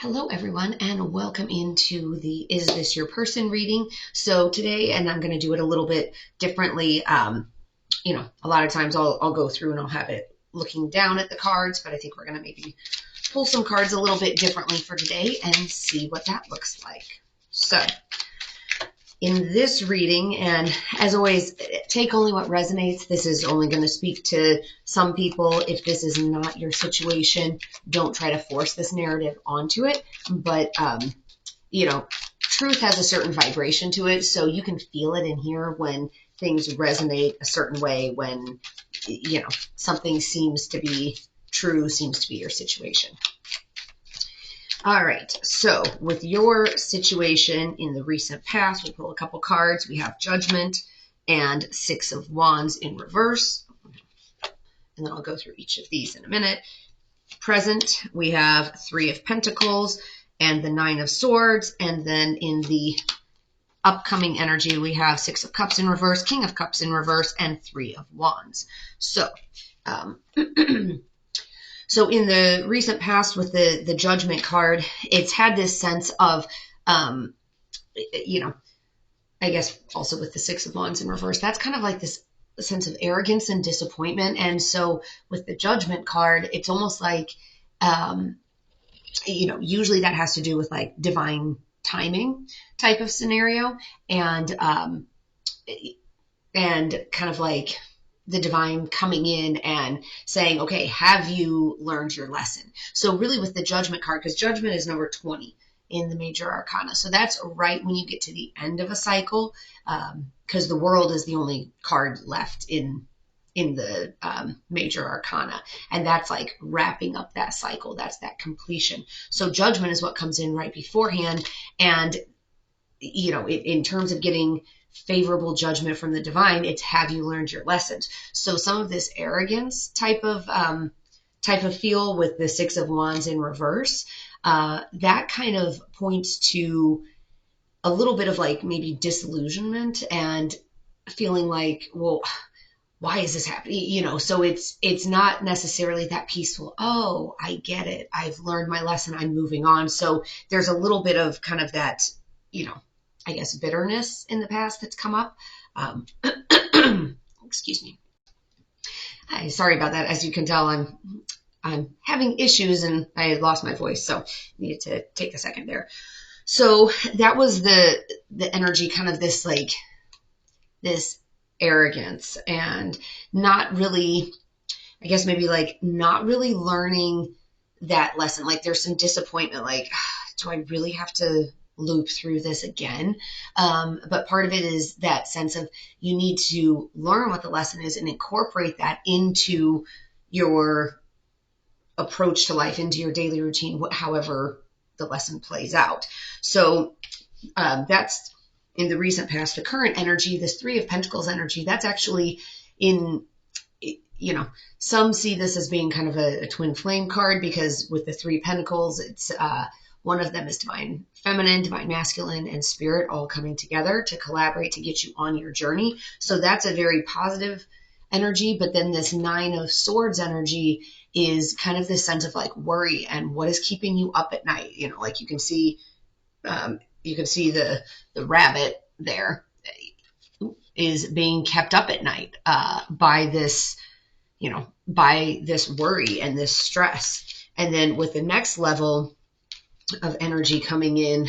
Hello, everyone, and welcome into the Is This Your Person reading. So today, and I'm going to do it a little bit differently. A lot of times I'll go through and I'll have it looking down at the cards, but I think we're going to maybe pull some cards a little bit differently for today and see what that looks like. So in this reading, and as always, take only what resonates. This is only going to speak to some people. If this is not your situation, don't try to force this narrative onto it. But, truth has a certain vibration to it, so you can feel it in here when things resonate a certain way, when, something seems to be true, seems to be your situation. All right, so with your situation in the recent past, we'll pull a couple cards. We have Judgment and Six of Wands in reverse. And then I'll go through each of these in a minute. Present, we have Three of Pentacles and the Nine of Swords. And then in the upcoming energy, we have Six of Cups in reverse, King of Cups in reverse, and Three of Wands. So, So in the recent past with the Judgment card, it's had this sense of, I guess also with the Six of Wands in reverse, that's kind of like this sense of arrogance and disappointment. And so with the Judgment card, it's almost like, usually that has to do with like divine timing type of scenario, and kind of like the divine coming in and saying, okay, have you learned your lesson? So really with the Judgment card, because Judgment is number 20 in the major arcana. So that's right when you get to the end of a cycle, because the World is the only card left in the major arcana. And that's like wrapping up that cycle. That's that completion. So Judgment is what comes in right beforehand. And, in terms of getting favorable judgment from the divine, it's have you learned your lessons? So some of this arrogance type of feel with the Six of Wands in reverse, that kind of points to a little bit of like maybe disillusionment and feeling like, well, why is this happening? So it's not necessarily that peaceful. Oh, I get it. I've learned my lesson. I'm moving on. So there's a little bit of kind of that, I guess, bitterness in the past that's come up. Excuse me. Sorry about that. As you can tell, I'm having issues and I lost my voice, so needed to take a second there. So that was the energy, kind of this like this arrogance and not really, I guess maybe like not really learning that lesson. Like there's some disappointment, like, do I really have to loop through this again? But part of it is that sense of you need to learn what the lesson is and incorporate that into your approach to life, into your daily routine, however the lesson plays out. So that's in the recent past. The current energy, this Three of Pentacles energy, that's actually in, some see this as being kind of a twin flame card, because with the Three Pentacles, it's one of them is divine feminine, divine masculine, and spirit all coming together to collaborate to get you on your journey. So that's a very positive energy. But then this Nine of Swords energy is kind of this sense of like worry and what is keeping you up at night. Like you can see the rabbit there is being kept up at night by this worry and this stress. And then with the next level of energy coming in,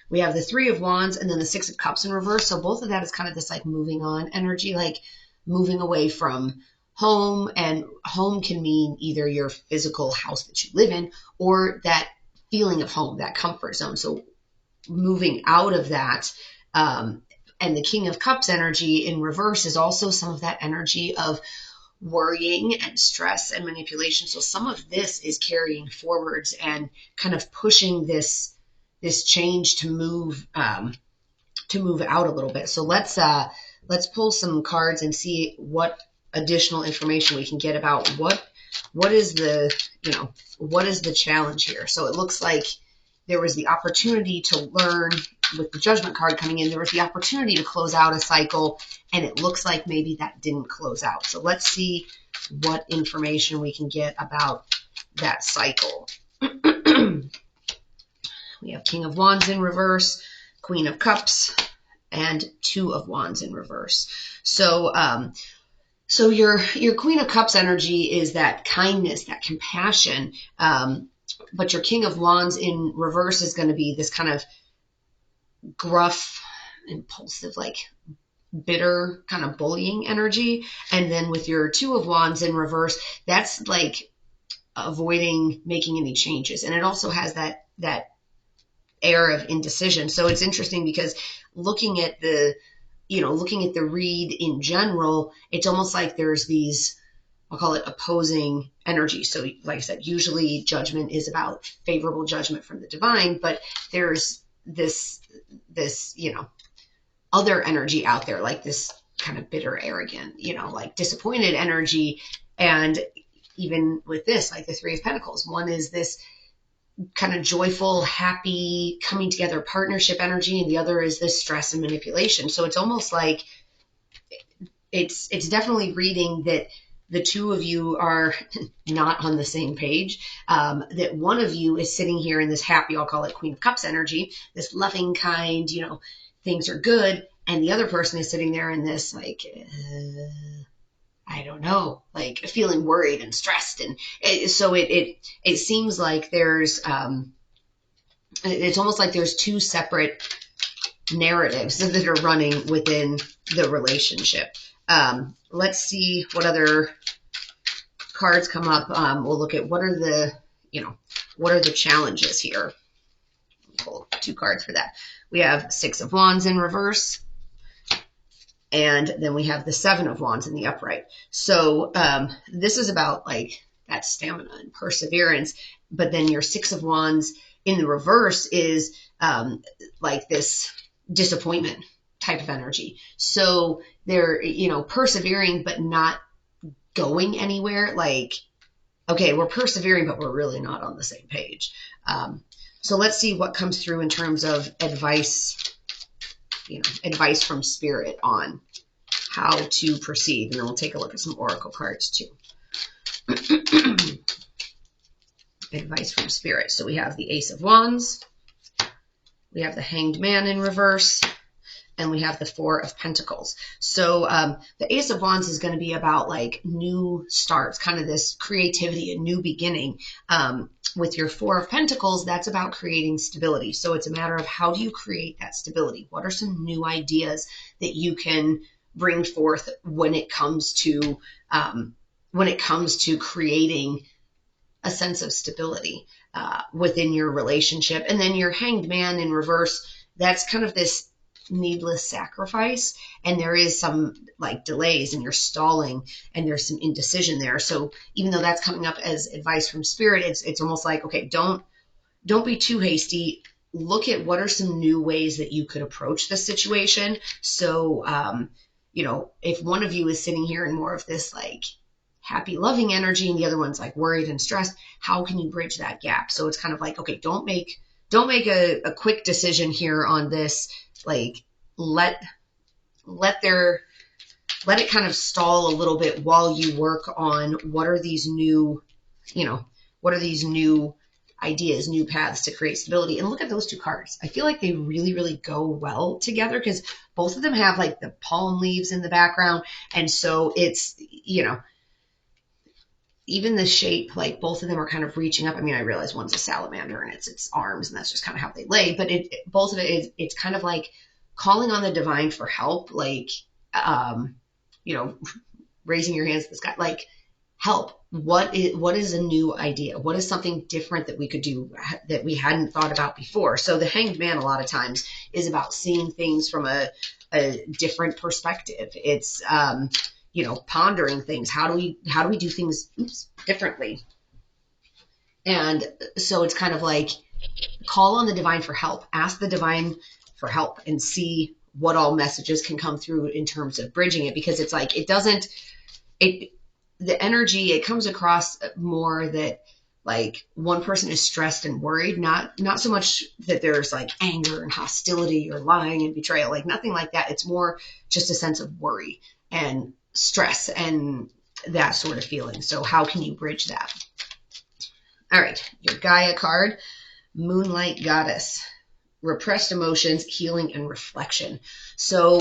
we have the Three of Wands and then the Six of Cups in reverse. So both of that is kind of this like moving on energy, like moving away from home. And home can mean either your physical house that you live in or that feeling of home, that comfort zone. So moving out of that. And the King of Cups energy in reverse is also some of that energy of worrying and stress and manipulation. So some of this is carrying forwards and kind of pushing this change to move out a little bit. So let's pull some cards and see what additional information we can get about what is the challenge here. So it looks like there was the opportunity to learn with the Judgment card coming in. There was the opportunity to close out a cycle, and it looks like maybe that didn't close out. So let's see what information we can get about that cycle. We have King of Wands in reverse, Queen of Cups, and Two of Wands in reverse. So, so your Queen of Cups energy is that kindness, that compassion. But your King of Wands in reverse is going to be this kind of gruff, impulsive, like bitter kind of bullying energy. And then with your Two of Wands in reverse, that's like avoiding making any changes. And it also has that air of indecision. So it's interesting because looking at the read in general, it's almost like there's these, I'll call it opposing energy. So like I said, usually judgment is about favorable judgment from the divine, but there's this, other energy out there, like this kind of bitter, arrogant, like disappointed energy. And even with this, like the Three of Pentacles, one is this kind of joyful, happy, coming together partnership energy, and the other is this stress and manipulation. So it's almost like it's definitely reading that the two of you are not on the same page, that one of you is sitting here in this happy, I'll call it Queen of Cups energy, this loving, kind, things are good, and the other person is sitting there in this like, I don't know, like feeling worried and stressed. And so it seems like there's, it's almost like there's two separate narratives that are running within the relationship. Let's see what other cards come up. We'll look at what are the challenges here. Pull two cards for that. We have Six of Wands in reverse, and then we have the Seven of Wands in the upright. So this is about like that stamina and perseverance. But then your Six of Wands in the reverse is like this disappointment type of energy. So they're, persevering, but not going anywhere. Like, okay, we're persevering, but we're really not on the same page. So let's see what comes through in terms of advice from spirit on how to proceed. And then we'll take a look at some oracle cards too. Advice from spirit. So we have the Ace of Wands, we have the Hanged Man in reverse, and we have the Four of Pentacles. So the Ace of Wands is going to be about like new starts, kind of this creativity, a new beginning. With your Four of Pentacles, that's about creating stability. So it's a matter of how do you create that stability? What are some new ideas that you can bring forth when it comes to creating a sense of stability within your relationship? And then your Hanged Man in reverse, that's kind of this needless sacrifice, and there is some like delays and you're stalling and there's some indecision there. So even though that's coming up as advice from spirit, it's almost like, okay, don't be too hasty. Look at what are some new ways that you could approach the situation. So if one of you is sitting here in more of this like happy, loving energy and the other one's like worried and stressed, how can you bridge that gap? So it's kind of like, okay, don't make a quick decision here on this. Like let it kind of stall a little bit while you work on what are these new ideas, new paths to create stability. And look at those two cards. I feel like they really, really go well together because both of them have like the palm leaves in the background. And so it's, even the shape, like both of them are kind of reaching up. I mean, I realize one's a salamander and it's its arms, and that's just kind of how they lay. But both of it's kind of like calling on the divine for help, like, raising your hands to the sky, like help. What is a new idea? What is something different that we could do that we hadn't thought about before? So the Hanged Man a lot of times is about seeing things from a different perspective. It's, pondering things. How do we do things differently? And so it's kind of like call on the divine for help, ask the divine for help, and see what all messages can come through in terms of bridging it. Because it's like, the energy, it comes across more that like one person is stressed and worried, not so much that there's like anger and hostility or lying and betrayal, like nothing like that. It's more just a sense of worry and stress and that sort of feeling. So how can you bridge that? All right, your Gaia card. Moonlight Goddess, repressed emotions, healing, and reflection. So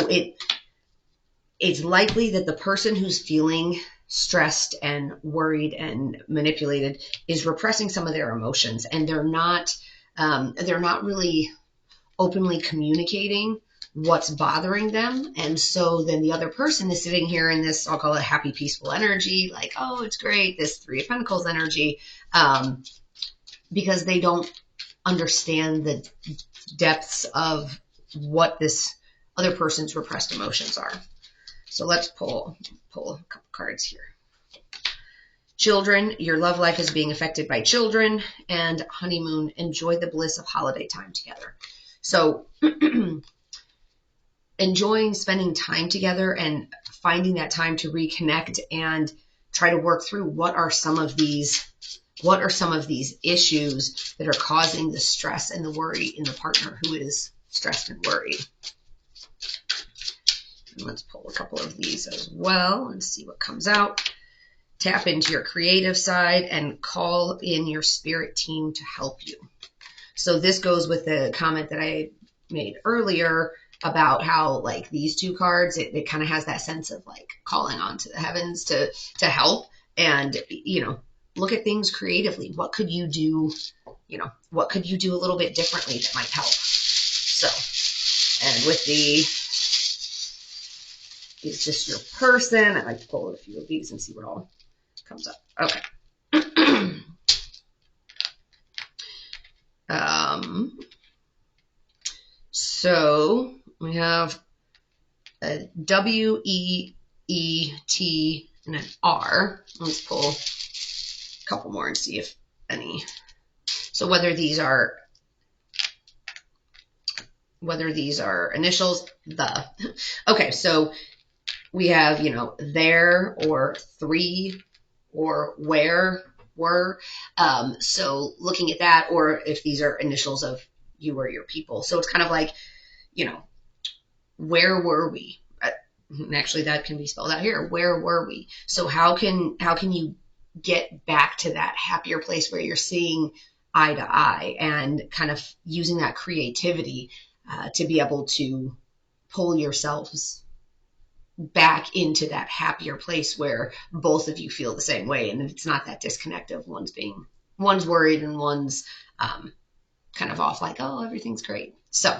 it's likely that the person who's feeling stressed and worried and manipulated is repressing some of their emotions, and they're not really openly communicating what's bothering them. And so then the other person is sitting here in this, I'll call it happy, peaceful energy, like, oh, it's great, this Three of Pentacles energy, because they don't understand the depths of what this other person's repressed emotions are. So let's pull a couple cards here. Children, your love life is being affected by children. And honeymoon, enjoy the bliss of holiday time together. So enjoying spending time together and finding that time to reconnect and try to work through what are some of these issues that are causing the stress and the worry in the partner who is stressed and worried. And let's pull a couple of these as well and see what comes out. Tap into your creative side and call in your spirit team to help you. So this goes with the comment that I made earlier about how, like, these two cards, it kind of has that sense of like calling on to the heavens to help, and look at things creatively. What could you do? What could you do a little bit differently that might help? So, and with the is this your person? I like to pull a few of these and see what all comes up. Okay. So we have a W-E-E-T and an R. Let's pull a couple more and see if any. So whether these are initials, the. Okay, so we have, there or three or where were. So looking at that, or if these are initials of you or your people. So it's kind of like, where were we? Actually, that can be spelled out here. Where were we? So how can you get back to that happier place where you're seeing eye to eye and kind of using that creativity to be able to pull yourselves back into that happier place where both of you feel the same way, and it's not that disconnect of one's worried and one's kind of off, like, oh, everything's great. So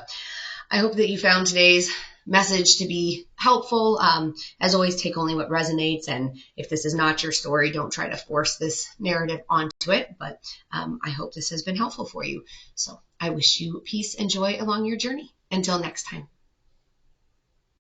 I hope that you found today's message to be helpful. As always, take only what resonates, and if this is not your story, don't try to force this narrative onto it, but I hope this has been helpful for you. So I wish you peace and joy along your journey. Until next time.